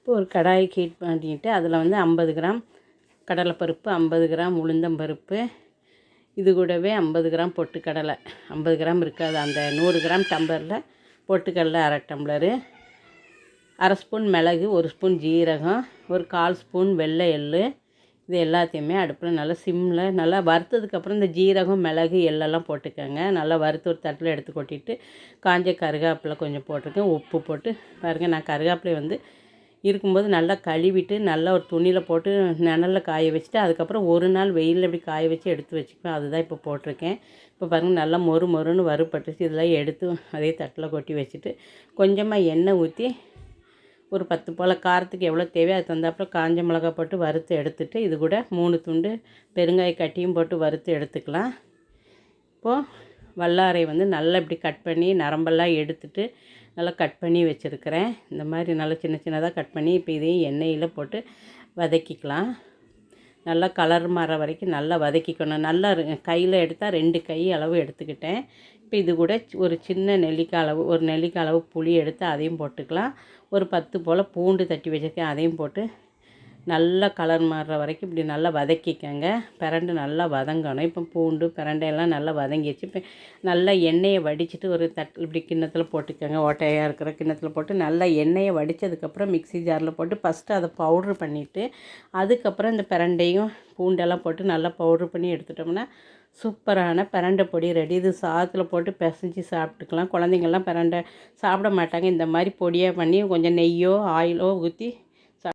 இப்போ ஒரு கடாய் ஹீட் பண்ணிட்டு அதில் வந்து 50 கிராம் கடலைப்பருப்பு, 50 கிராம் உளுந்தம்பருப்பு, இது கூடவே 50 கிராம் பொட்டுக்கடலை, 50 கிராம் இருக்காது, அந்த 100 கிராம் டம்ளரில் பொட்டுக்கடலை அரை டம்ளரு, அரை ஸ்பூன் மிளகு, 1 ஸ்பூன் ஜீரகம், ஒரு 1/4 ஸ்பூன் வெள்ளை எள்ளு, இது எல்லாத்தையுமே அடுப்பில் நல்லா சிம்மில் நல்லா வறுத்ததுக்கப்புறம் இந்த ஜீரகம், மிளகு, எள்ளெல்லாம் போட்டுக்கோங்க. நல்லா வறுத்து ஒரு தட்டில் எடுத்து கொட்டிட்டு காஞ்ச கருவேப்பிலை கொஞ்சம் போட்டிருக்கேன், உப்பு போட்டு பாருங்கள். நான் கருவேப்பிலை வந்து இருக்கும்போது நல்லா கழுவிட்டு நல்லா ஒரு துணியில் போட்டு நிழலில் காய வச்சுட்டு அதுக்கப்புறம் ஒரு நாள் வெயிலில் இப்படி காய வச்சு எடுத்து வச்சுக்குவேன். அதுதான் இப்போ போட்டிருக்கேன். இப்போ பாருங்கள் நல்லா மொறு மொறுன்னு வறுபட்டுச்சு. இதெல்லாம் எடுத்து அதே தட்டில் கொட்டி வச்சுட்டு கொஞ்சமாக எண்ணெய் ஊற்றி ஒரு 10 போல் காரத்துக்கு எவ்வளோ தேவையோ அது தகுந்தாப்புல காஞ்ச மிளகா போட்டு வறுத்து எடுத்துகிட்டு இது கூட 3 துண்டு பெருங்காய கட்டியும் போட்டு வறுத்து எடுத்துக்கலாம். இப்போது வல்லாரை வந்து நல்லா இப்படி கட் பண்ணி நரம்பெல்லாம் எடுத்துட்டு நல்லா கட் பண்ணி வச்சுருக்கிறேன். இந்த மாதிரி நல்லா சின்ன சின்னதாக கட் பண்ணி இப்போ இதையும் எண்ணெயில் போட்டு வதக்கிக்கலாம். நல்லா கலர் மாற வரைக்கும் நல்லா வதக்கிக்கணும். நல்லா கையில் எடுத்தால் 2 கை அளவு எடுத்துக்கிட்டேன். இப்போ இது கூட ஒரு சின்ன நெல்லிக்காய் அளவு, ஒரு நெல்லிக்காய் அளவு புளி எடுத்து அதையும் போட்டுக்கலாம். ஒரு 10 போல் பூண்டு தட்டி வச்சுருக்கேன், அதையும் போட்டு நல்லா கலர் மாறுற வரைக்கும் இப்படி நல்லா வதக்கிக்கங்க. பிரண்டு நல்லா வதங்கணும். இப்போ பூண்டு பிரண்டையெல்லாம் நல்லா வதங்கிடுச்சு. இப்போ நல்லா எண்ணெயை வடிச்சிட்டு ஒரு இப்படி கிண்ணத்தில் போட்டுக்கோங்க. ஓட்டையாக இருக்கிற கிண்ணத்தில் போட்டு நல்லா எண்ணெயை வடித்ததுக்கப்புறம் மிக்ஸி ஜாரில் போட்டு ஃபஸ்ட்டு அதை பவுட்ரு பண்ணிவிட்டு அதுக்கப்புறம் இந்த பிரண்டையும் பூண்டெல்லாம் போட்டு நல்லா பவுட்ரு பண்ணி எடுத்துட்டோம்னா சூப்பரான பிரண்டை பொடி ரெடி. இது சாதத்தில் போட்டு பிசைஞ்சு சாப்பிட்டுக்கலாம். குழந்தைங்கள்லாம் பிரண்டை சாப்பிட மாட்டாங்க. இந்த மாதிரி பொடியாக பண்ணி கொஞ்சம் நெய்யோ ஆயிலோ ஊற்றி